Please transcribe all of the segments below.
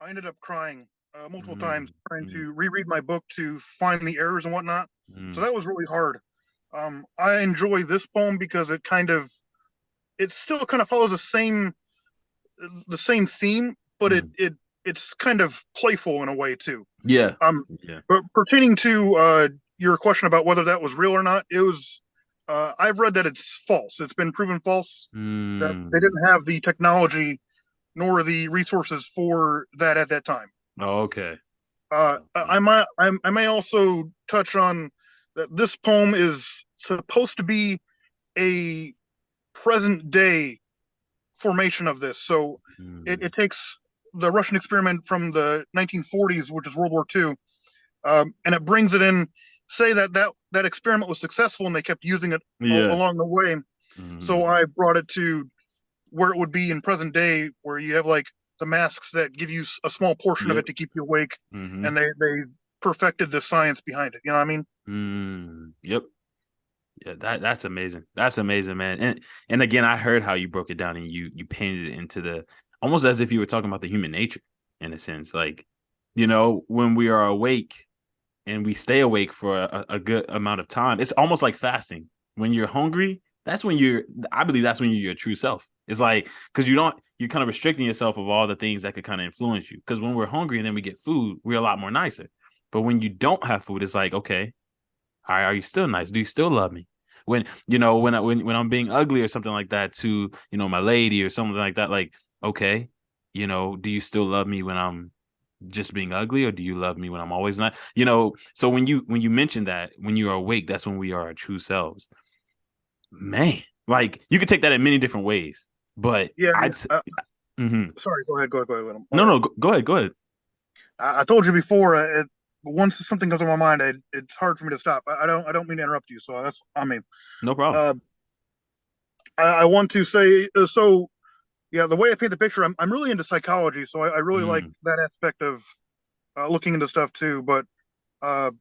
I ended up crying multiple times Mm, trying mm, to reread my book to find the errors and whatnot. So mm, that was really hard. I enjoy this poem because it still kind of follows the same theme, but mm. it's kind of playful in a way too. Yeah. Um, Yeah. but pertaining to your question about whether that was real or not, it was. I've read that it's false. It's been proven false that they Mm. didn't have the technology nor the resources for that at that time. Oh, okay. I may also touch on that this poem is supposed to be a present day formation of this. So Mm. it takes the Russian experiment from the 1940s, which is World War II, and it brings it in. Say that experiment was successful, and they kept using it Yeah. along the way. So Mm. I brought it to where it would be in present day, where you have like the masks that give you a small portion of Yep. it to keep you awake, Mm-hmm. and they perfected the science behind it. You know what I mean? Mm. Yep. Yeah, that's amazing. That's amazing, man. And again, I heard how you broke it down and you painted it into the almost as if you were talking about the human nature in a sense. Like, when we are awake and we stay awake for a good amount of time, it's almost like fasting. When you're hungry, I believe that's when you're your true self. It's like, because you're kind of restricting yourself of all the things that could kind of influence you. Because when we're hungry and then we get food, we're a lot more nicer. But when you don't have food, it's like, okay, are you still nice? Do you still love me? When I'm being ugly or something like that to, my lady or something like that, like, okay, do you still love me when I'm just being ugly, or do you love me when I'm always not? So when you mention that when you are awake, that's when we are our true selves. Man, like you could take that in many different ways, but Yeah. Mhm. Sorry. Go ahead. Go ahead. Go ahead. My No, bad. no, go ahead, go ahead. I told you before. Once something comes on my mind, it's hard for me to stop. I don't mean to interrupt you. So that's I mean. No problem. Uh, I want to say so. Yeah, the way I paint the picture, I'm really into psychology, so I really like Mm, that aspect of looking into stuff too. But uh,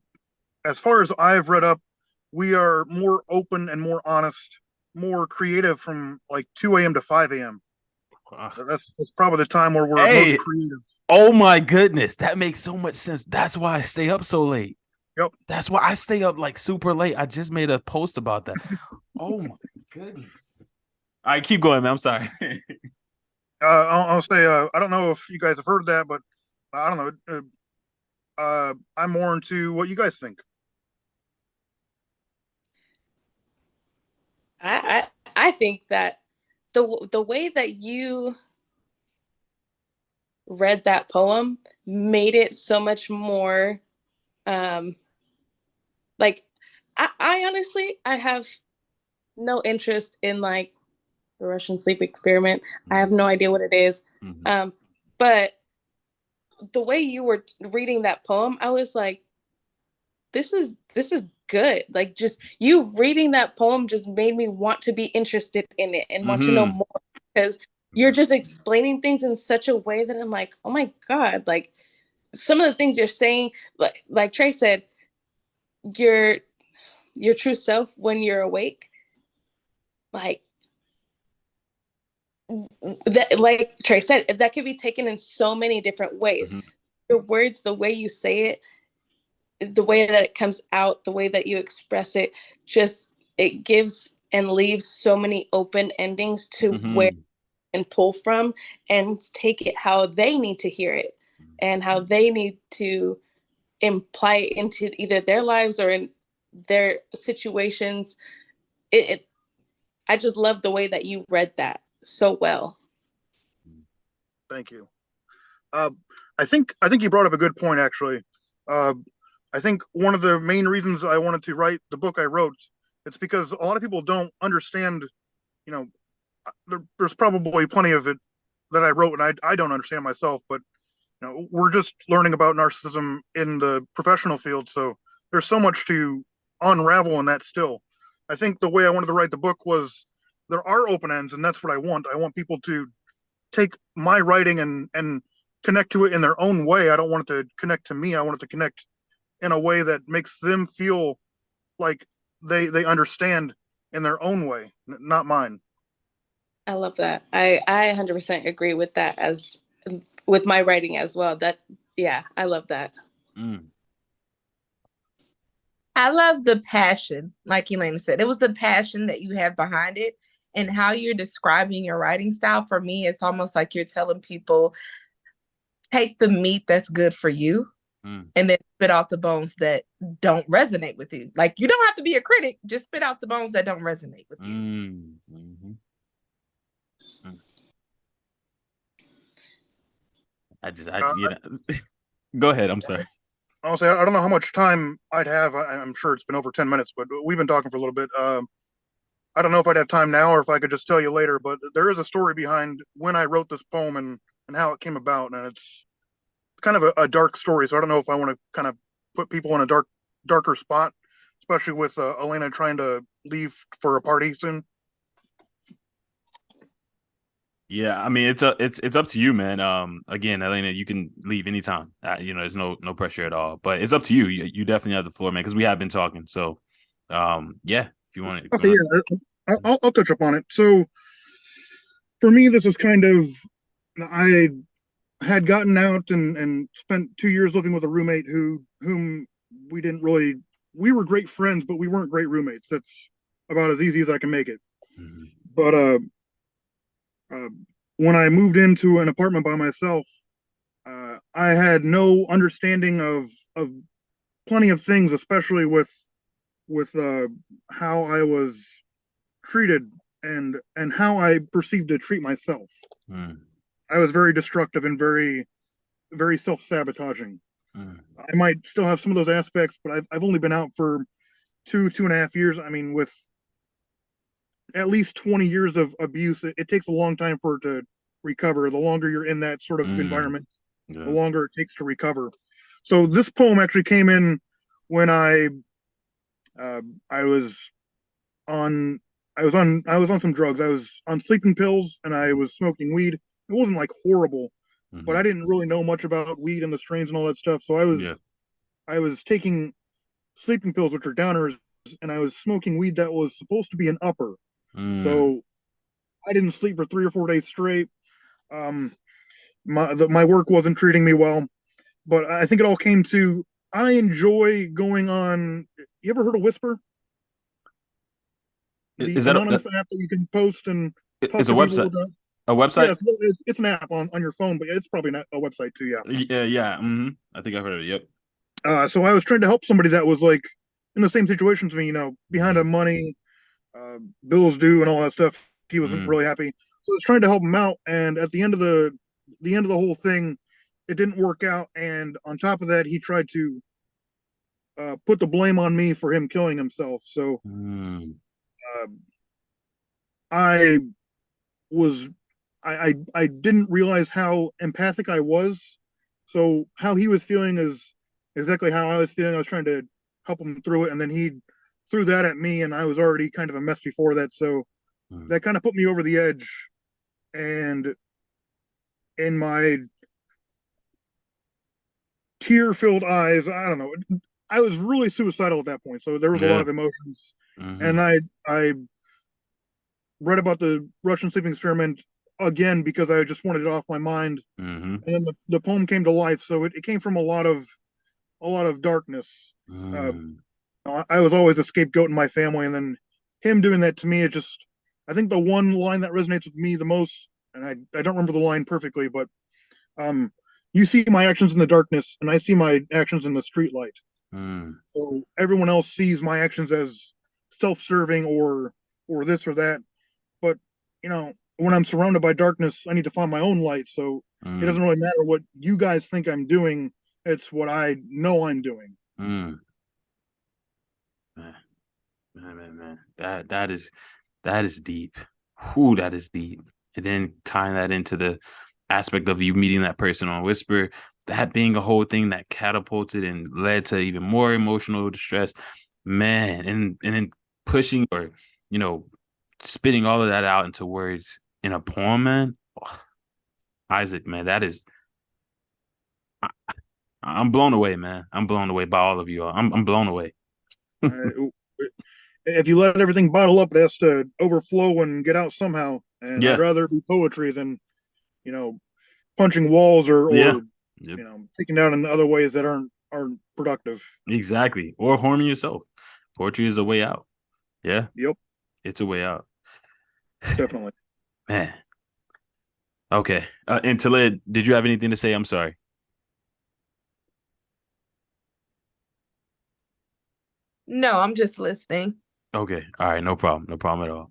as far as I've read up, we are more open and more honest, more creative from like 2 a.m. to 5 a.m. ah. That's probably the time where we're most Hey, creative. oh my goodness, that makes so much sense. That's why I stay up so late. Yep. That's why I stay up like super late. I just made a post about that. Oh my goodness. All right, keep going, man. I'm sorry. I'll say I don't know if you guys have heard that, but I don't know. I'm more into what you guys think. I think that the way that you read that poem made it so much more um like I honestly I have no interest in like the Russian sleep experiment. I have Mhm, no idea what it is. mhm, Um but the way you were reading that poem, I was like, this is good. Like just you reading that poem just made me want to be interested in it and want to know mhm, more because you're mhm, just explaining things in such a way that I'm like, oh my God, like some of the things you're saying, like Trey said, your your true self when you're awake, like that, like Trey said, that could be taken in so many different ways. mhm, Your words, the way you say it, the way that it comes out, the way that you express it, just it gives and leaves so many open endings to where mhm, and pull from and take it how they need to hear it and how they need to imply it into either their lives or in their situations. It I just love the way that you read that so well. Thank you. Uh, I think you brought up a good point actually. Uh, I think one of the main reasons I wanted to write the book I wrote, it's because a lot of people don't understand. You know, there's probably plenty of it that I wrote and I don't understand myself, but we're just learning about narcissism in the professional field, so there's so much to unravel in that still. I think the way I wanted to write the book was there are open ends, and that's what I want. I want people to take my writing and connect to it in their own way. I don't want it to connect to me. I want it to connect in a way that makes them feel like they understand in their own way, not mine. I love that. I 100% agree with that as with my writing as well. I love that. Mm. I love the passion, like Elena said. It was the passion that you have behind it and how you're describing your writing style. For me, it's almost like you're telling people, take the meat that's good for you and then spit out the bones that don't resonate with you. Like, you don't have to be a critic, just spit out the bones that don't resonate with you. Mm-hmm. Go ahead. I'm sorry. Honestly, I don't know how much time I'd have. I'm sure it's been over 10 minutes, but we've been talking for a little bit. I don't know if I'd have time now or if I could just tell you later, but there is a story behind when I wrote this poem and how it came about. And it's kind of a dark story. So I don't know if I want to kind of put people in a darker spot, especially with Elena trying to leave for a party soon. Yeah, I mean, it's up to you, man. Again, Elena, you can leave anytime. There's no pressure at all. But it's up to you. You definitely have the floor, man, because we have been talking. So, yeah, if you want to. Okay, yeah, I'll touch up on it. So for me, this is kind of, I had gotten out and spent 2 years living with a roommate whom we were great friends, but we weren't great roommates. That's about as easy as I can make it. Mhm. But when I moved into an apartment by myself, I had no understanding of plenty of things, especially with how I was treated and how I perceived to treat myself. Mm. I was very destructive and very very self-sabotaging. Mm. I might still have some of those aspects, but I've only been out for 2.5 years. I mean, with at least 20 years of abuse, it takes a long time for it to recover. The longer you're in that sort of environment, the Yeah. longer it takes to recover. So this poem actually came in when I was on I was on some drugs. I was on sleeping pills and I was smoking weed. It wasn't like horrible, but I didn't really know much about weed and the strains and all that stuff. So Yeah. I was taking sleeping pills, which are downers, and I was smoking weed that was supposed to be an upper. Mm. So I didn't sleep for 3 or 4 days straight. Um, my work wasn't treating me well, but I think it all came to I enjoy going on. You ever heard of Whisper? The Is that anonymous app that you can post and talk it's a to people website? about. A Yeah, website? it's an app on your phone, but it's probably not a website too. Yeah. Yeah, yeah. I think I've heard of it. Yep. So I was trying to help somebody that was like in the same situation as me, behind on money, bills due, and all that stuff. He wasn't really happy. So I was trying to help him out, and at the end of the whole thing, it didn't work out. And on top of that, he tried to put the blame on me for him killing himself. So uh, I was I didn't realize how empathic I was. So how he was feeling is exactly how I was feeling. I was trying to help him through it, and then he threw that at me, and I was already kind of a mess before that. So that kind of put me over the edge. And in my tear-filled eyes, I don't know. I was really suicidal at that point, so there was a lot Yeah. of emotions. Mm-hmm. And I read about the Russian sleeping experiment again because I just wanted it off my mind. Mm-hmm. And then the poem came to life. So it came from a lot of darkness. Uh, I was always a scapegoat in my family, and then him doing that to me, it just I think the one line that resonates with me the most, and I don't remember the line perfectly, but um, you see my actions in the darkness, and I see my actions in the street light. So everyone else sees my actions as self-serving or this or that, but when I'm surrounded by darkness, I need to find my own light. So it doesn't really matter what you guys think I'm doing. It's what I know I'm doing. Man, man. That is deep. Whew, that is deep. And then tying that into the aspect of you meeting that person on Whisper, that being a whole thing that catapulted and led to even more emotional distress, man, and then pushing or spitting all of that out into words in a poem, man. Oh, Isaac, man, I'm blown away, man. I'm blown away by all of you all. I'm blown away. Uh, if you let everything bottle up, it has to overflow and get out somehow. And I'd Yeah. rather it be poetry than, you know, punching walls or Yeah. Yep. taking down in other ways that aren't productive. Exactly. Or harming yourself. Poetry is a way out. Yeah. Yep, It's a way out. definitely. Man. Okay. And Talib, did you have anything to say? I'm sorry. No, I'm just listening. Okay. All right. No problem. No problem at all.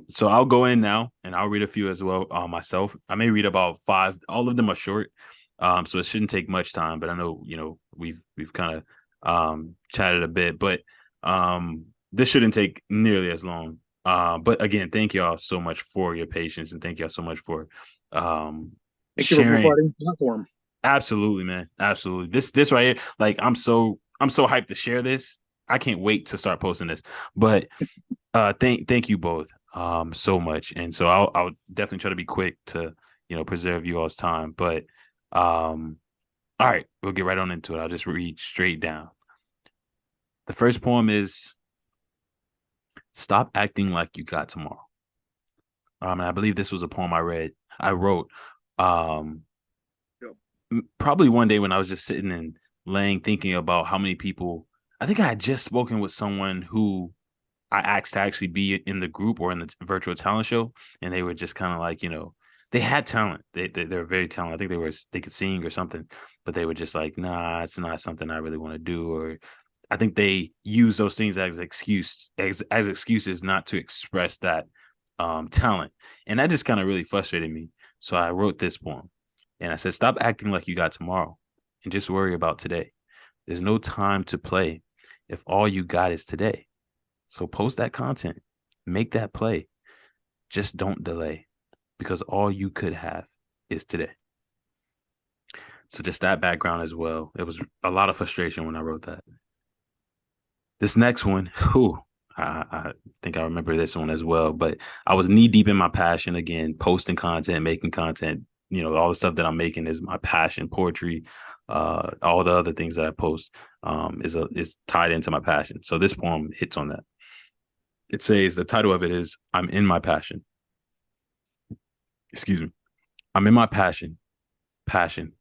So I'll go in now and I'll read a few as well myself. I may read about 5. All of them are short. So it shouldn't take much time, but I know, we've kind of chatted a bit, but this shouldn't take nearly as long. But again, thank y'all so much for your patience and thank y'all so much for Thank you for sharing. providing a platform. Absolutely, man. Absolutely. This right here, like I'm so hyped to share this. I can't wait to start posting this. But thank you both so much. And so I'll definitely try to be quick to, preserve you all's time. But all right, we'll get right on into it. I'll just read straight down. The first poem is Stop Acting Like You Got Tomorrow. And I believe this was a poem I wrote probably one day when I was just sitting and thinking about how many people. I think I had just spoken with someone who I asked to actually be in the group or in the virtual talent show, and they were just kind of like, they had talent. They were very talented. I think they could sing or something, but they were just like, nah, it's not something I really want to do. Or I think they use those things as excuses not to express that talent, and that just kind of really frustrated me. So I wrote this poem, and I said, stop acting like you got tomorrow, and just worry about today. There's no time to play if all you got is today. So post that content, make that play. Just don't delay, because all you could have is today. So just that background as well. It was a lot of frustration when I wrote that. This next one, I think I remember this one as well, but I was knee deep in my passion again, posting content, making content. All the stuff that I'm making is my passion. Poetry, all the other things that I post is tied into my passion. So this poem hits on that. It says, the title of it is I'm in my passion. Excuse me. I'm in my passion. Passion.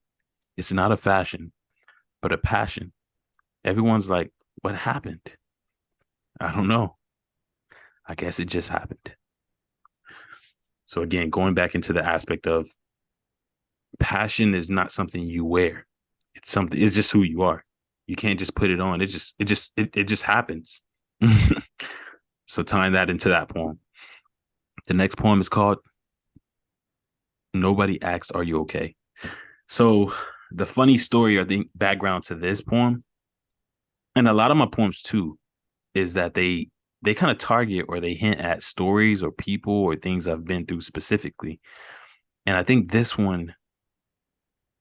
It's not a fashion, but a passion. Everyone's like, what happened? I don't know. I guess it just happened. So again, going back into the aspect of passion is not something you wear. It's just who you are. You can't just put it on. It just happens. So tying that into that poem. The next poem is called Nobody Asked, Are You Okay? So the funny story or the background to this poem, and a lot of my poems too, is that they kind of target or they hint at stories or people or things I've been through specifically. And I think this one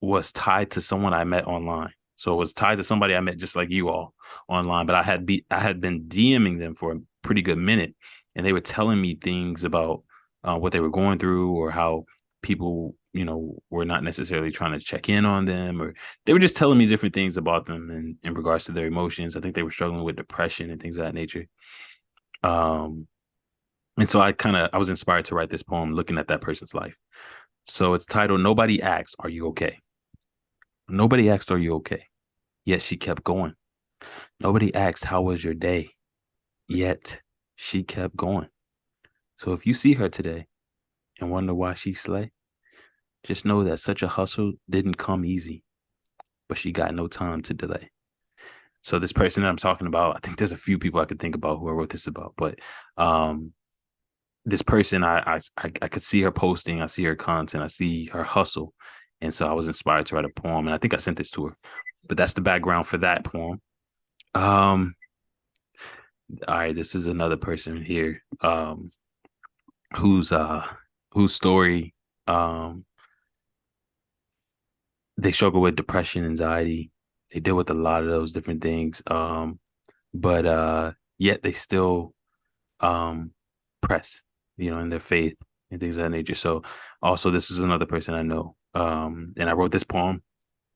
was tied to someone I met online. So it was tied to somebody I met just like you all online, but I had been DMing them for a pretty good minute, and they were telling me things about what they were going through or how people, were not necessarily trying to check in on them, or they were just telling me different things about them in regards to their emotions. I think they were struggling with depression and things of that nature. And so I was inspired to write this poem looking at that person's life. So it's titled Nobody Asked, Are You Okay? Nobody asked, Are you okay? Yet she kept going. Nobody asked, How was your day? Yet she kept going. So if you see her today and wonder why she slay, just know that such a hustle didn't come easy, but she got no time to delay. So this person that I'm talking about, I think there's a few people I could think about who I wrote this about, but this person, I could see her posting, I see her content, I see her hustle. And so I was inspired to write a poem, and I think I sent this to her. But that's the background for that poem. All right, this is another person here whose story they struggle with depression, anxiety. They deal with a lot of those different things. But yet they still press, in their faith and things of that nature. So also this is another person I know. And I wrote this poem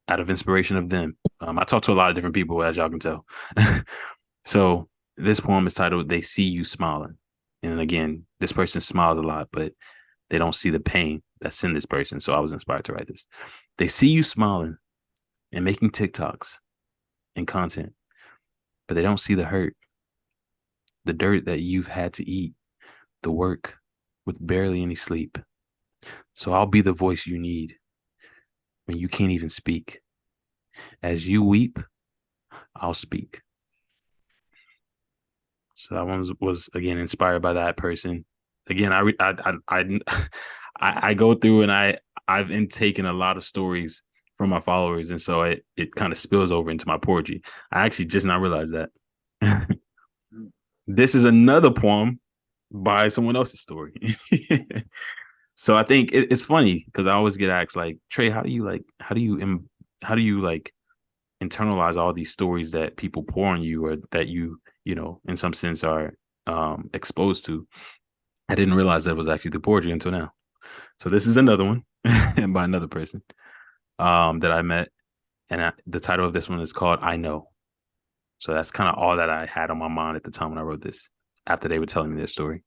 out of inspiration of them. I talk to a lot of different people, as y'all can tell. So this poem is titled They See You Smiling. And again, this person smiles a lot, but they don't see the pain that's in this person. So I was inspired to write this. They see you smiling and making TikToks and content, but they don't see the hurt, the dirt that you've had to eat, the work with barely any sleep. So I'll be the voice you need when you can't even speak. As you weep, I'll speak. So that one was again inspired by that person. Again, I go through and I've intaken a lot of stories from my followers, and so it kind of spills over into my poetry. I actually just not realized that. This is another poem by someone else's story. So I think it's funny because I always get asked like, Trey, how do you internalize all these stories that people pour on you, or that you in some sense are exposed to? I didn't realize that was actually the poetry until now. So this is another one by another person that I met, and the title of this one is called I Know. So that's kind of all that I had on my mind at the time when I wrote this, after they were telling me their story.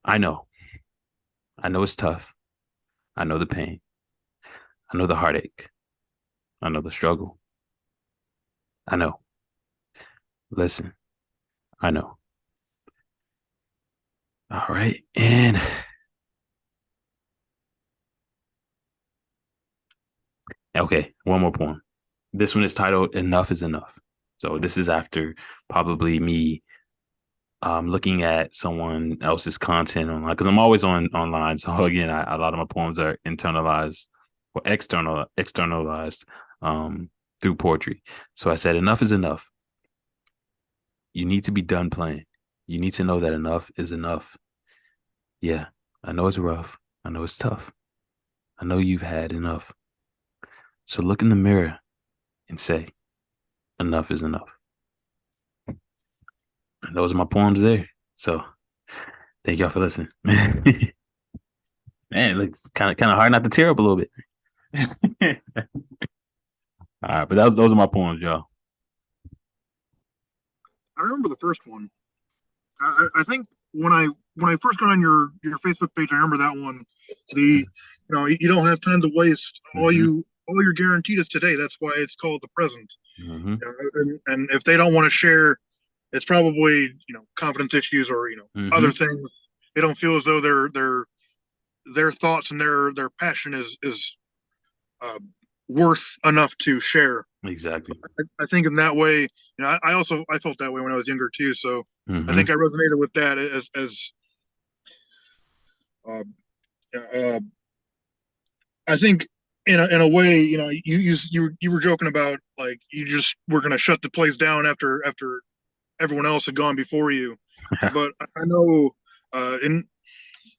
I know it's tough. I know the pain. I know the heartache. I know the struggle. I know. Listen, I know. All right. And okay, one more poem. This one is titled Enough is Enough. So this is after probably me looking at someone else's content online, because I'm always online. So again, a lot of my poems are internalized or externalized through poetry. So I said, enough is enough. You need to be done playing. You need to know that enough is enough. Yeah, I know it's rough. I know it's tough. I know you've had enough. So look in the mirror and say, enough is enough. And those are my poems there. So thank y'all for listening. Man, it's kind of hard not to tear up a little bit. All right, but those are my poems, y'all. I remember the first one. I think when I first got on your Facebook page, I remember that one. You don't have time to waste. All you're guaranteed is today. That's why it's called the present. Mm-hmm. And if they don't want to share, it's probably confidence issues or other things. They don't feel as though their thoughts and their passion is worth enough to share. Exactly. I think in that way, I felt that way when I was younger too. So I think I resonated with that as I think in a way, you were joking about like you just were going to shut the place down after everyone else had gone before you. But I know,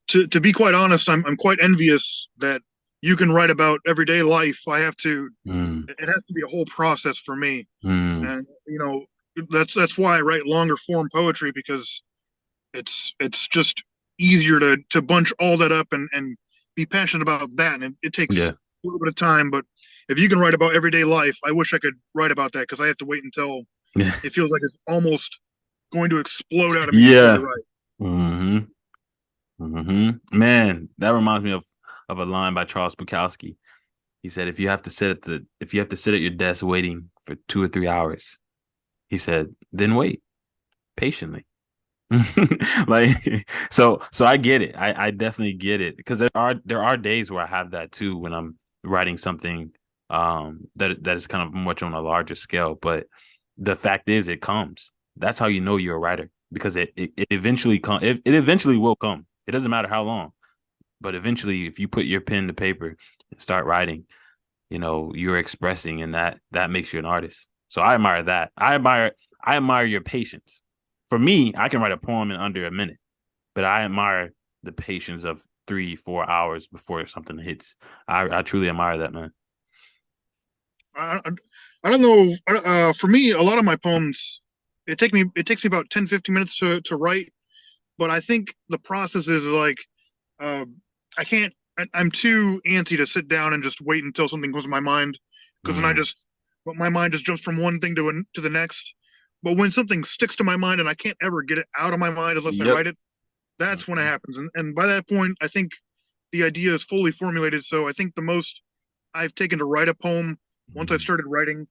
to be quite honest, I'm quite envious that you can write about everyday life. It has to be a whole process for me. And that's why I write longer form poetry, because it's just easier to bunch all that up and be passionate about that. And it takes a little bit of time, but if you can write about everyday life, I wish I could write about that, because I have to wait until it feels like it's almost going to explode out of me. Yeah. Man, that reminds me of a line by Charles Bukowski. He said, if you have to sit at your desk waiting for 2 or 3 hours, he said, then wait patiently. Like, so I get it. I definitely get it, because there are days where I have that too, when I'm writing something that is kind of much on a larger scale. But the fact is, it comes. That's how you know you're a writer, because it eventually it eventually will come. It doesn't matter how long, but eventually, if you put your pen to paper and start writing, you're expressing, and that makes you an artist. So I admire that. I admire your patience. For me, I can write a poem in under a minute, but I admire the patience of 3-4 hours before something hits. I truly admire that, man. I don't know. For me, a lot of my poems, it takes me about 10-15 minutes to write, but I think the process is like, I'm too antsy to sit down and just wait until something comes to my mind, because then my mind just jumps from one thing to the next. But when something sticks to my mind and I can't ever get it out of my mind unless I write it, that's when it happens. And by that point, I think the idea is fully formulated. So I think the most I've taken to write a poem once I've started writing,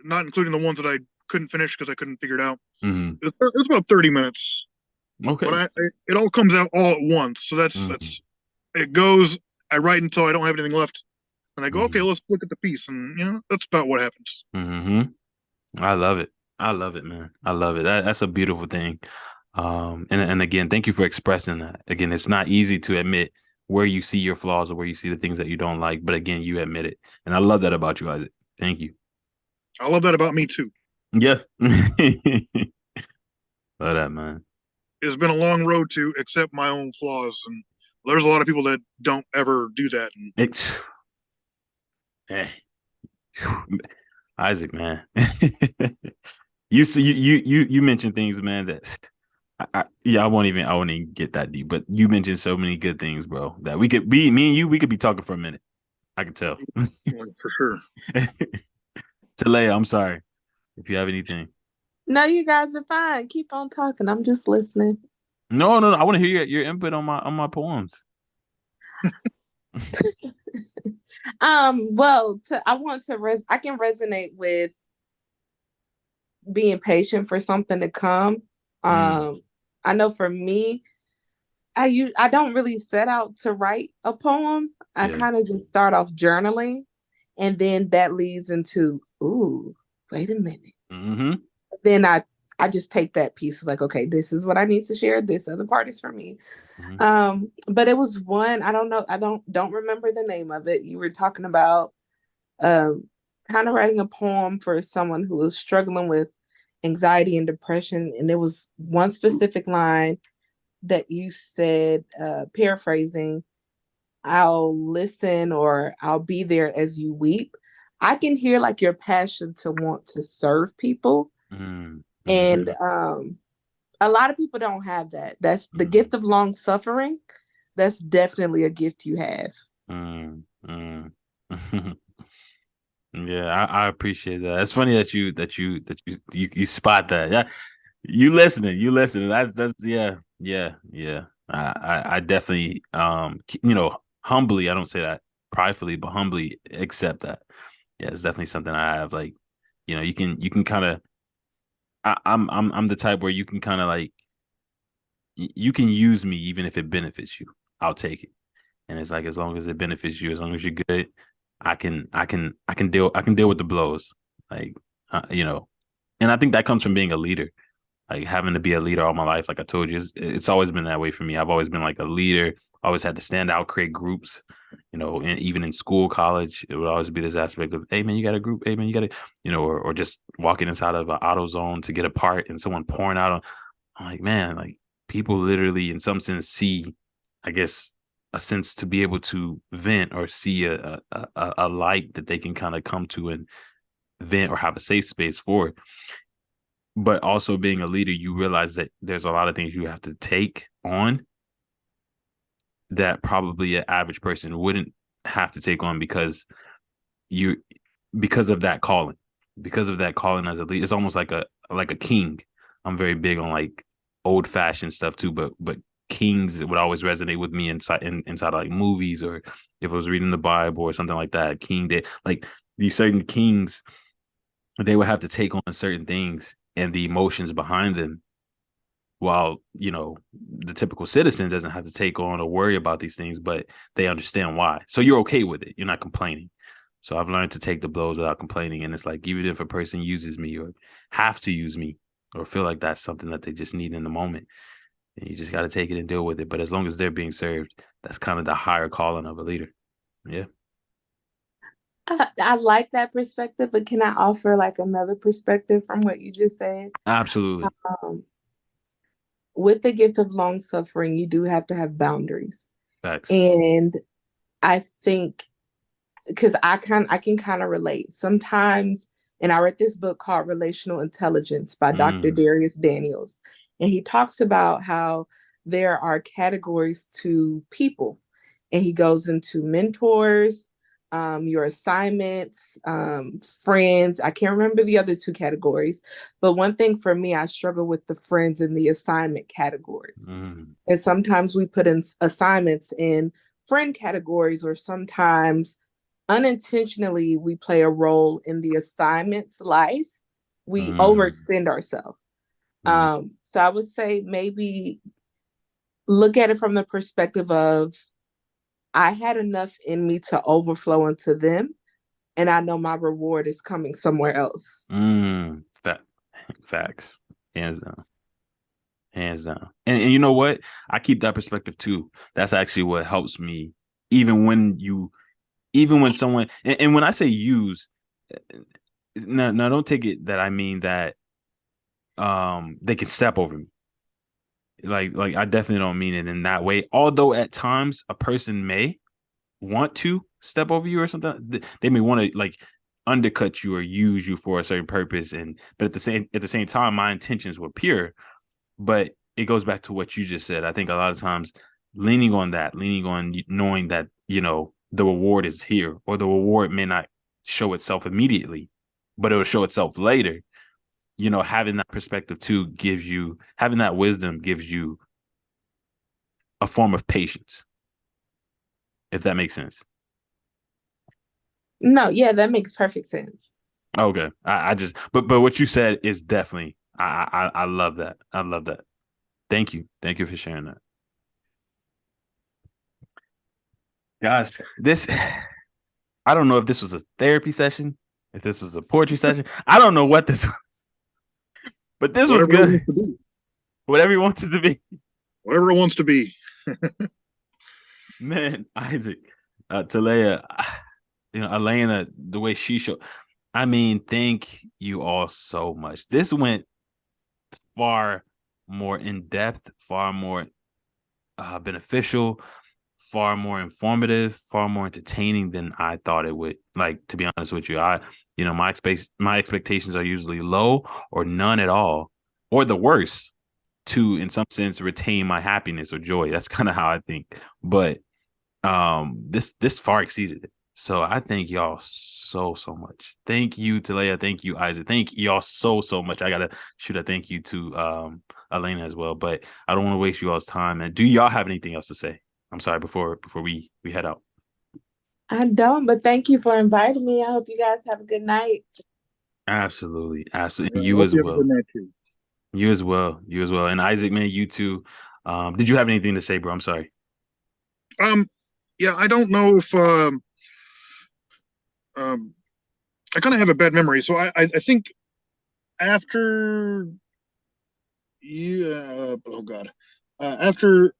not including the ones that I couldn't finish because I couldn't figure it out, Mhm. it was about 30 minutes. Okay. But it all comes out all at once. So that's it goes. I write until I don't have anything left, and I go, okay, let's look at the piece, and that's about what happens. I love it. I love it, man. I love it. That's a beautiful thing. And again, thank you for expressing that. Again, it's not easy to admit where you see your flaws or where you see the things that you don't like, but again, you admit it, and I love that about you, Isaac. Thank you. I love that about me too. Yeah. Love that, man. It's been a long road to accept my own flaws, and there's a lot of people that don't ever do that. And It's Isaac, man. You see, you mentioned things, man. That I won't even get that deep. But you mentioned so many good things, bro. That me and you, we could be talking for a minute. I can tell. for sure. Talea, I'm sorry if you have anything. No, you guys are fine. Keep on talking. I'm just listening. No. I want to hear your input on my poems. Well, I can resonate with being patient for something to come. I know for me, I don't really set out to write a poem. I kind of just start off journaling, and then that leads into, ooh, wait a minute. Then I just take that piece of like, okay, this is what I need to share. This other part is for me. But it was one, I don't know, I don't remember the name of it. You were talking about kind of writing a poem for someone who was struggling with anxiety and depression. And there was one specific line that you said, paraphrasing, I'll listen or I'll be there as you weep. I can hear like your passion to want to serve people. And a lot of people don't have that. That's the gift of long suffering. That's definitely a gift you have. Yeah, I appreciate that. It's funny that you spot that. Yeah, you listening. That's yeah. I definitely humbly, I don't say that pridefully, but humbly accept that. Yeah, it's definitely something I have. Like, you can kind of. I'm the type where you can kind of like you can use me even if it benefits you. I'll take it. And it's like as long as it benefits you, as long as you're good, I can deal with the blows. Like and I think that comes from being a leader. Like having to be a leader all my life. Like I told you, it's always been that way for me. I've always been like a leader. Always had to stand out, create groups, and even in school, college, it would always be this aspect of, hey man, you got a group, hey man, you got or just walking inside of an auto zone to get a part and someone pouring out on, I'm like, man, like people literally in some sense see, I guess, a sense to be able to vent or see a light that they can kind of come to and vent or have a safe space for. But also being a leader, you realize that there's a lot of things you have to take on that probably an average person wouldn't have to take on because of that calling. Because of that calling as a leader, it's almost like a king. I'm very big on like old fashioned stuff too, but kings would always resonate with me inside like movies, or if I was reading the Bible or something like that. King did like these certain kings, they would have to take on certain things and the emotions behind them, while the typical citizen doesn't have to take on or worry about these things, but they understand why. So you're okay with it. You're not complaining. So I've learned to take the blows without complaining. And it's like, even if a person uses me or have to use me or feel like that's something that they just need in the moment, and you just got to take it and deal with it. But as long as they're being served, that's kind of the higher calling of a leader. Yeah. I like that perspective, but can I offer like another perspective from what you just said? Absolutely. With the gift of long suffering, you do have to have boundaries. Facts. And I think because I can kind of relate sometimes. And I read this book called Relational Intelligence by Dr. Darius Daniels. And he talks about how there are categories to people. And he goes into mentors, your assignments, friends. I can't remember the other two categories. But one thing for me, I struggle with the friends and the assignment categories. And sometimes we put in assignments in friend categories, or sometimes unintentionally we play a role in the assignment's life, we overextend ourselves. So I would say maybe look at it from the perspective of, I had enough in me to overflow into them, and I know my reward is coming somewhere else. Facts. Hands down. Hands down. And you know what? I keep that perspective too. That's actually what helps me. Even when someone, and when I say use, no, don't take it that I mean that they can step over me. Like I definitely don't mean it in that way. Although at times a person may want to step over you or something, they may want to like undercut you or use you for a certain purpose. But at the same time, my intentions were pure. But it goes back to what you just said. I think a lot of times leaning on knowing that, the reward is here, or the reward may not show itself immediately, but it will show itself later. Having that perspective too having that wisdom gives you a form of patience, if that makes sense. No, yeah, that makes perfect sense. Okay. I just, but what you said is definitely, I love that. I love that. Thank you. Thank you for sharing that. Guys, I don't know if this was a therapy session, if this was a poetry session. I don't know what this was, but this was good. Whatever he wants it to be. Whatever it wants to be. Man, Isaac, Talea, Elena, the way she showed. I mean, thank you all so much. This went far more in depth, far more beneficial, far more informative, far more entertaining than I thought it would. Like, to be honest with you, my expectations are usually low or none at all, or the worst, to in some sense retain my happiness or joy. That's kind of how I think. But this far exceeded it. So I thank y'all so much. Thank you, Talea. Thank you, Isaac. Thank y'all so much. I gotta shoot a thank you to Elena as well. But I don't want to waste you all's time. And do y'all have anything else to say? I'm sorry, before we head out. I don't, but thank you for inviting me. I hope you guys have a good night. Absolutely. Yeah, You as well. Too. You as well. And Isaac, man, you too. Did you have anything to say, bro? I'm sorry. Yeah, I don't know if I kind of have a bad memory, so I think after after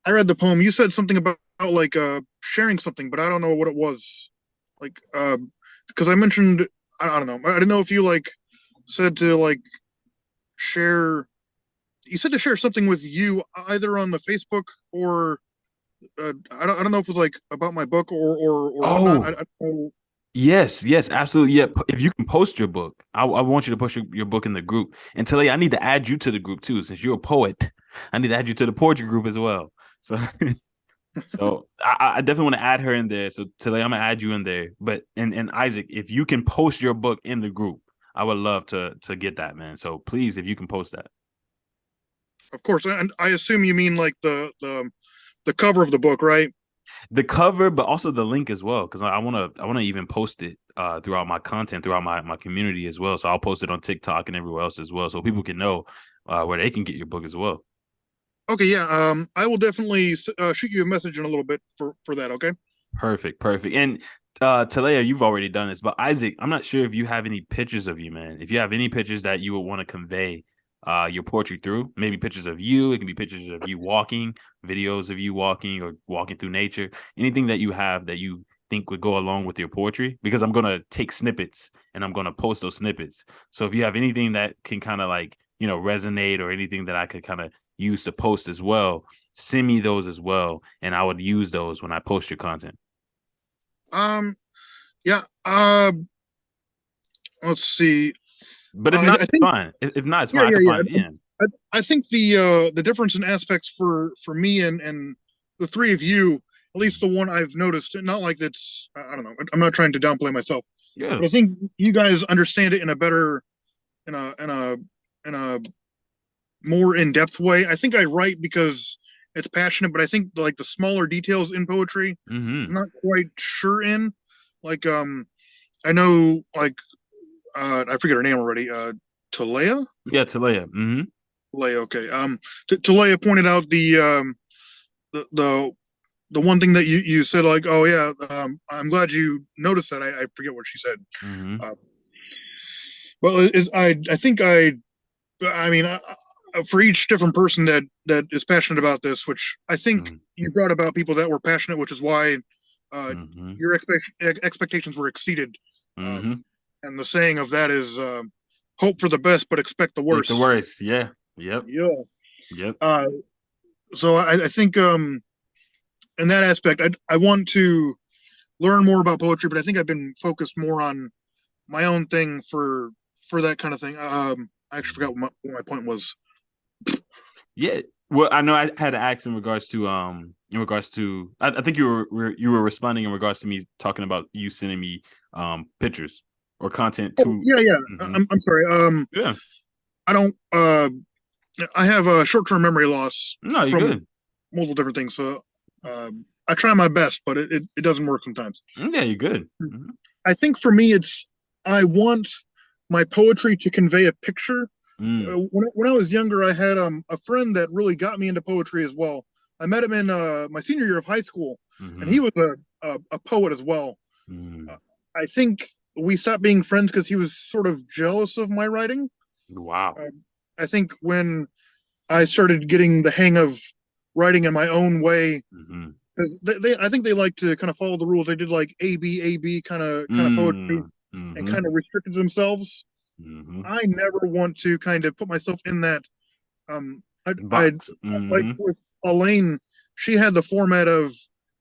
I read the poem, you said something about like sharing something, but I don't know what it was. Like because I mentioned I don't know. I didn't know if you like said to like share. You said to share something with you either on the Facebook or I don't know if it was like about my book or whatnot. I don't know. Yes, absolutely. Yeah, if you can post your book, I want you to post your book in the group. And Talia, I need to add you to the group too, since you're a poet. I need to add you to the poetry group as well. So, I definitely want to add her in there. So Talia, I'm gonna add you in there. But and Isaac, if you can post your book in the group, I would love to get that, man. So please, if you can post that. Of course, and I assume you mean like the cover of the book, right? The cover, but also the link as well, because I want to even post it throughout my content, throughout my community as well. So I'll post it on TikTok and everywhere else as well, so people can know where they can get your book as well. Okay, yeah. I will definitely shoot you a message in a little bit for that. Okay. Perfect. And Talea, you've already done this, but Isaac, I'm not sure if you have any pictures of you, man. If you have any pictures that you would want to convey your poetry through, maybe pictures of you, it can be pictures of you walking, videos of you walking or walking through nature, anything that you have that you think would go along with your poetry, because I'm going to take snippets and I'm going to post those snippets. So if you have anything that can kind of like, resonate, or anything that I could kind of use to post as well, send me those as well. And I would use those when I post your content. Yeah. Let's see. But if not, it's fine. If not, it's fine. I can find it in. I think the difference in aspects for me and the three of you, at least the one I've noticed, not like that's I don't know. I'm not trying to downplay myself. Yeah. But I think you guys understand it in a better, in a more in-depth way. I think I write because it's passionate, but I think like the smaller details in poetry, Mm-hmm. I'm not quite sure in. Like I know like I forget her name already. Talea? Yeah, Talaya. Mm-hmm. Talea, okay. Talea pointed out the the one thing that you said, like, oh yeah, I'm glad you noticed that. I forget what she said. Mm-hmm. Uh, well, I think I mean, for each different person that is passionate about this, which I think you brought about people that were passionate, which is why Mm-hmm. your expectations were exceeded. Mm-hmm. And the saying of that is, hope for the best, but expect the Like the worst. worst. Yeah. Yep. Yeah. Yep. So I think in that aspect, I want to learn more about poetry, but I think I've been focused more on my own thing for that kind of thing. I actually forgot what my point was. Yeah. Well, I know I had to ask in regards to I think you were responding in regards to me talking about you sending me pictures or content Oh, to. yeah. Mhm. I'm sorry. Yeah. I don't. I have a short-term memory loss No, you're from good. multiple different things. So I try my best, but it doesn't work sometimes. Yeah, you're good. Mhm. I think for me, it's I want my poetry to convey a picture. Mm. When I was younger, I had a friend that really got me into poetry as well. I met him in my senior year of high school, and he Mhm. was a poet as well. Mm. I think we stopped being friends because he was sort of jealous of my writing. Wow. I think when I started getting the hang of writing in my own way, Mhm. I think they like to kind of follow the rules. They did like A B kind of poetry Mm. and Mhm. kind of restricted themselves. Mhm. I never want to kind of put myself in that. I Box. like Mhm. with Elaine, she had the format of,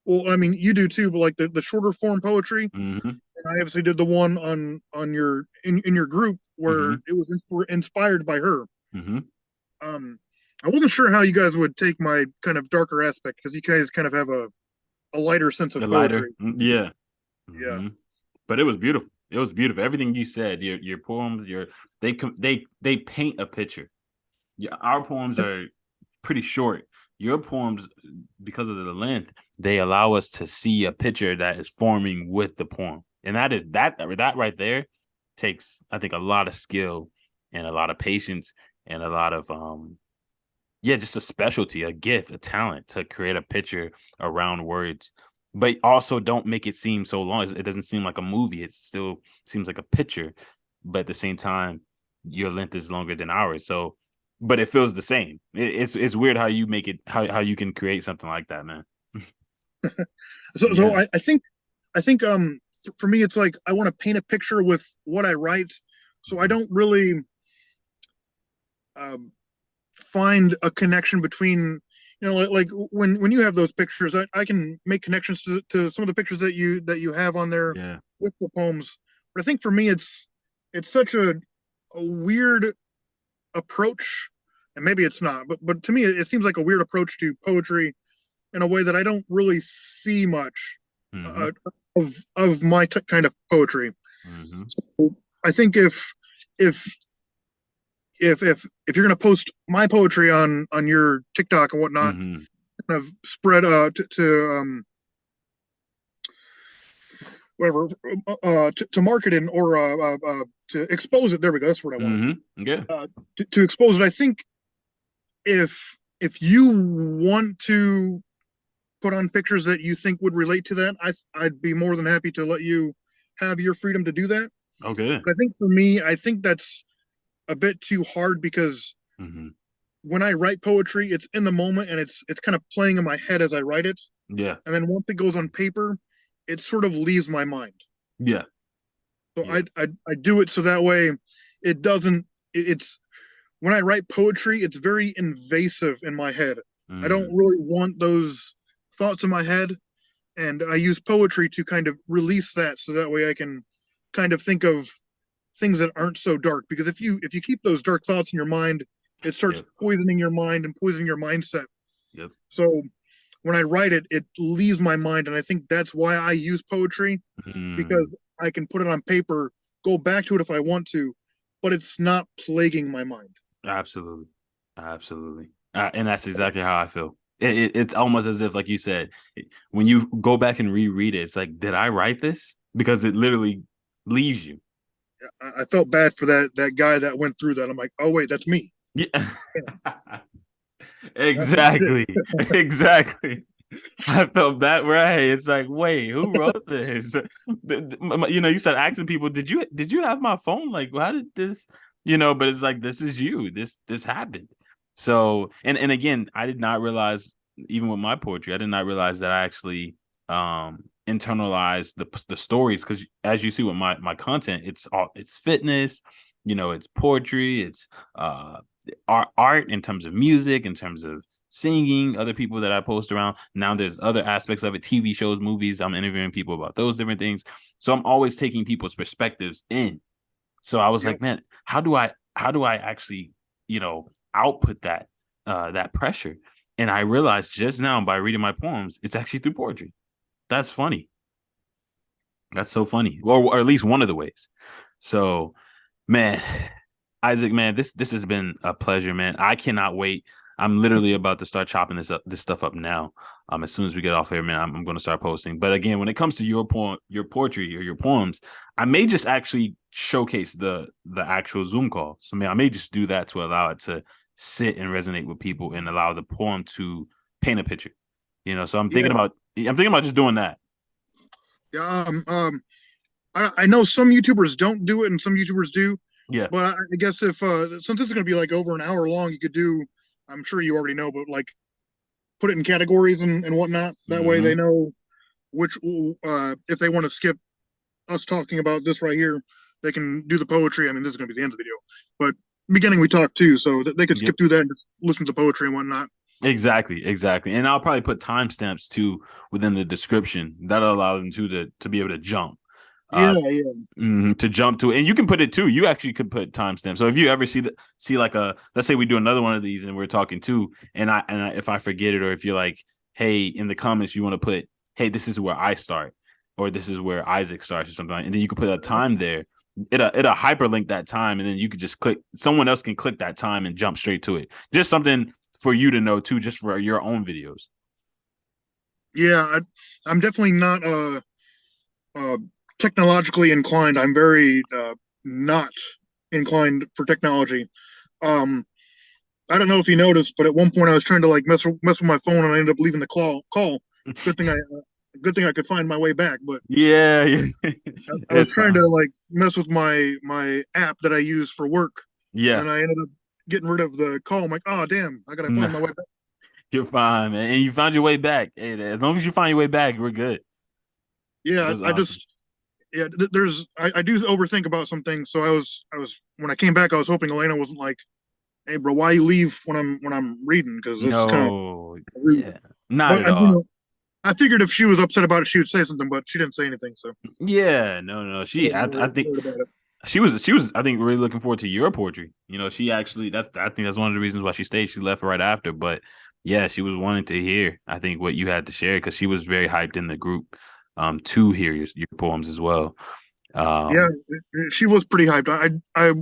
well, I mean, you do too, but like the shorter form poetry. Mhm. And I obviously did the one on your in your group where Mhm. it was inspired by her. Mhm. Um, I wasn't sure how you guys would take my kind of darker aspect because you guys kind of have a lighter sense of The lighter. poetry. Yeah. Yeah. Mhm. But it was beautiful. It was beautiful. Everything you said, your poems, they paint a picture. Yeah, our poems are pretty short. Your poems, because of the length, they allow us to see a picture that is forming with the poem, and that right there takes, I think, a lot of skill and a lot of patience and a lot of yeah, just a specialty, a gift, a talent to create a picture around words, but also don't make it seem so long. It doesn't seem like a movie. It still seems like a picture, but at the same time, your length is longer than ours. So, but it feels the same. It's weird how you make it, how you can create something like that, man. So Yeah. I think for me it's like I want to paint a picture with what I write, so I Mhm. don't really um, find a connection between, you know, like when you have those pictures, I can make connections to some of the pictures that you have on there Yeah. with the poems. But I think for me it's such a weird approach, and maybe it's not, but to me it seems like a weird approach to poetry in a way that I don't really see much Hmm. uh, of my kind of poetry. Hmm. I think if if you're gonna post my poetry on your TikTok and whatnot, Hmm. kind of spread to whatever to market it or to expose it. There we go. That's what I wanted. Hmm. Yeah. To expose it. I think if you want to put on pictures that you think would relate to that, I'd be more than happy to let you have your freedom to do that. Okay. But I think for me, I think that's a bit too hard because Hmm. when I write poetry, it's in the moment and it's kind of playing in my head as I write it. Yeah. And then once it goes on paper, it sort of leaves my mind. Yeah. So Yeah. I do it so that way it doesn't it's when I write poetry, it's very invasive in my head. I don't Mm. really want those thoughts in my head, and I use poetry to kind of release that so that way I can kind of think of things that aren't so dark. Because if you keep those dark thoughts in your mind, it starts Yep. poisoning your mind and poisoning your mindset. Yep. So when I write it, it leaves my mind, and I think that's why I use poetry because Mm. I can put it on paper, go back to it if I want to, but it's not plaguing my mind. Absolutely. Absolutely. And that's exactly how I feel. It's almost as if, like you said, when you go back and reread it, it's like, did I write this? Because it literally leaves you. I felt bad for that guy that went through that. I'm like, oh wait, that's me. Yeah. That's legit. Exactly. Exactly. I felt that right. It's like, wait, who wrote this? You said asking people, did you have my phone? Like, how did this? But it's like, this is you. This happened. So, and again, I did not realize, even with my poetry, I did not realize that I actually internalized the stories, because as you see with my content, it's fitness, it's poetry, it's art in terms of music, in terms of singing, other people that I post around. Now there's other aspects of it, TV shows, movies. I'm interviewing people about those different things. So I'm always taking people's perspectives in. So I was Yep. like, man, how do I actually, output that pressure? And I realized just now by reading my poems, it's actually through poetry. That's funny. That's so funny. Or at least one of the ways. So, man, Isaac, man, this has been a pleasure, man. I cannot wait. I'm literally about to start chopping this stuff up now. As soon as we get off here, man, I'm going to start posting. But again, when it comes to your poetry or your poems, I may just actually showcase the actual Zoom call. So, man, I may just do that to allow it to sit and resonate with people and allow the poem to paint a picture. So I'm thinking about just doing that. Yeah. I know some YouTubers don't do it and some YouTubers do. Yeah. But I guess if since it's going to be like over an hour long, you could do. I'm sure you already know, but like put it in categories and whatnot. That way they know which if they want to skip us talking about this right here, they can do the poetry. I mean, this is going to be the end of the video, but beginning we talked too, so that they could skip through that and just listen to poetry and whatnot. Exactly. And I'll probably put timestamps too within the description. That'll allow them to be able to jump. To jump to it. And you can put it too. You actually could put timestamps. So if you ever see like let's say we do another one of these and we're talking too, and if I forget it, or if you're like, hey, in the comments you want to put, hey, this is where I start, or this is where Isaac starts, or something, and then you can put a time there. It'll hyperlink that time, and then you could just click. Someone else can click that time and jump straight to it. Just something for you to know too, just for your own videos. Yeah, I'm definitely not technologically inclined. I'm very not inclined for technology. I don't know if you noticed, but at one point I was trying to like mess with my phone, and I ended up leaving the call. Good thing I could find my way back. But yeah. I was trying to like mess with my app that I use for work. Yeah. And I ended up getting rid of the call. I'm like, oh damn, I gotta find my way back. You're fine, man. And you found your way back. Hey, as long as you find your way back, we're good. Yeah, I awesome. just I do overthink about some things. So I was when I came back, I was hoping Elena wasn't like, hey bro, why you leave when I'm reading? Because it's kind of rude. Yeah, not at all. I figured if she was upset about it, she would say something, but she didn't say anything. So yeah, no. I think she was I think really looking forward to your poetry. She actually I think that's one of the reasons why she stayed. She left right after, but yeah, she was wanting to hear, I think, what you had to share, because she was very hyped in the group to hear your poems as well. Yeah, she was pretty hyped. I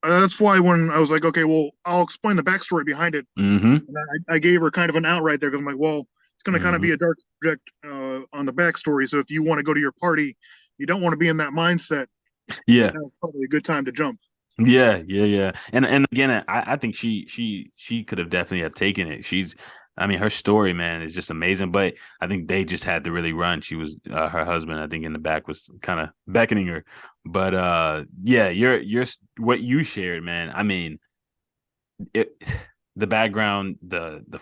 that's why when I was like, okay, well, I'll explain the backstory behind it. And I gave her kind of an out right there, because I'm like, well, it's going to kind of be a dark subject on the backstory. So if you want to go to your party, you don't want to be in that mindset. Yeah, that's probably a good time to jump. Yeah. And again, I think she could have definitely have taken it. I mean, her story, man, is just amazing. But I think they just had to really run. She was her husband, I think, in the back was kind of beckoning her. But yeah, you're what you shared, man. I mean, the background, the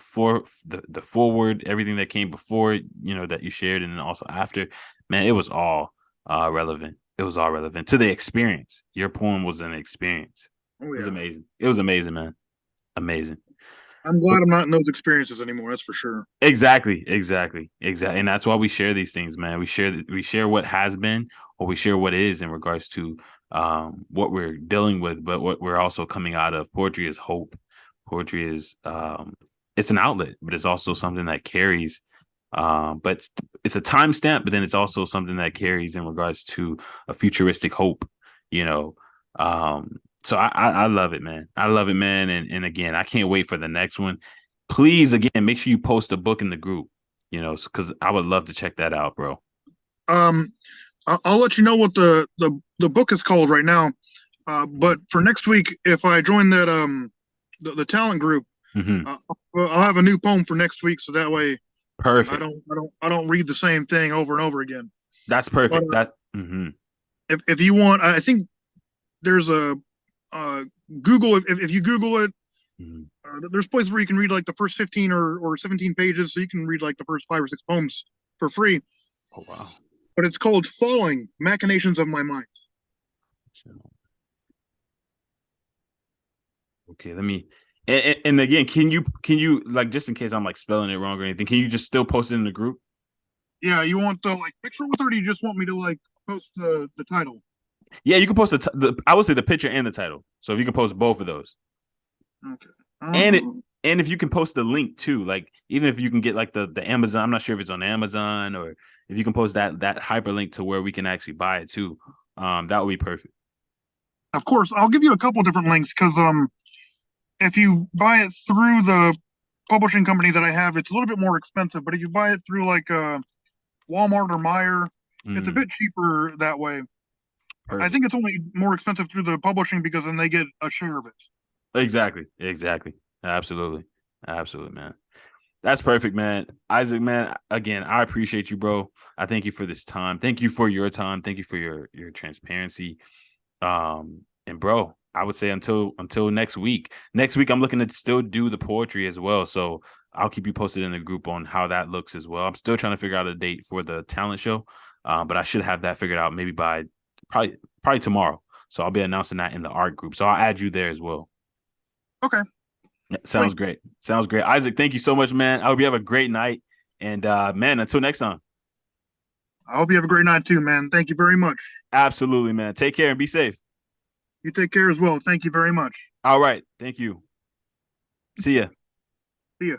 forward, everything that came before, that you shared, and then also after, man, it was all relevant. It was all relevant to the experience. Your poem was an experience. Oh, yeah. It was amazing. It was amazing, man. Amazing. I'm glad I'm not in those experiences anymore. That's for sure. Exactly. And that's why we share these things, man. We share what has been, or we share what is, in regards to what we're dealing with, but what we're also coming out of. Poetry is hope. Poetry is it's an outlet, but it's also something that carries. But it's a timestamp, but then it's also something that carries in regards to a futuristic hope. So I love it, man. I love it, man. And again, I can't wait for the next one. please, again, make sure you post a book in the group, you know, because I would love to check that out, bro. I'll let you know what the book is called right now. But for next week, if I join that the talent group, Mm-hmm. I'll have a new poem for next week, so that way Perfect. I don't read the same thing over and over again. That's But perfect. Mm-hmm. if you want, I think there's a Google. If you Google it, there's places where you can read like the first 15 or 17 pages, so you can read like the first 5 or 6 poems for free. Oh wow. But it's called Falling: Machinations of My Mind. Okay, let me. And again, can you like, just in case I'm like spelling it wrong or anything, can you just still post it in the group? Yeah, you want the like picture with it, or do you just want me to like post the title? Yeah, you can post I would say the picture and the title. So if you can post both of those, Okay. and if you can post the link too, like even if you can get like the Amazon, I'm not sure if it's on Amazon, or if you can post that hyperlink to where we can actually buy it too, that would be perfect. Of course, I'll give you a couple different links because if you buy it through the publishing company that I have, it's a little bit more expensive. But if you buy it through like Walmart or Meyer, it's a bit cheaper that way. Perfect. I think it's only more expensive through the publishing because then they get a share of it. Exactly. Absolutely, man. That's perfect, man. Isaac, man, again, I appreciate you, bro. I thank you for this time. Thank you for your time. Thank you for your transparency. And bro, I would say until next week. Next week, I'm looking to still do the poetry as well. So I'll keep you posted in the group on how that looks as well. I'm still trying to figure out a date for the talent show, but I should have that figured out maybe by probably tomorrow. So I'll be announcing that in the art group. So I'll add you there as well. Okay. Yeah, sounds great. Sounds great. Isaac, thank you so much, man. I hope you have a great night. And man, until next time. I hope you have a great night too, man. Thank you very much. Absolutely, man. Take care and be safe. You take care as well. Thank you very much. All right. Thank you. See ya. See ya.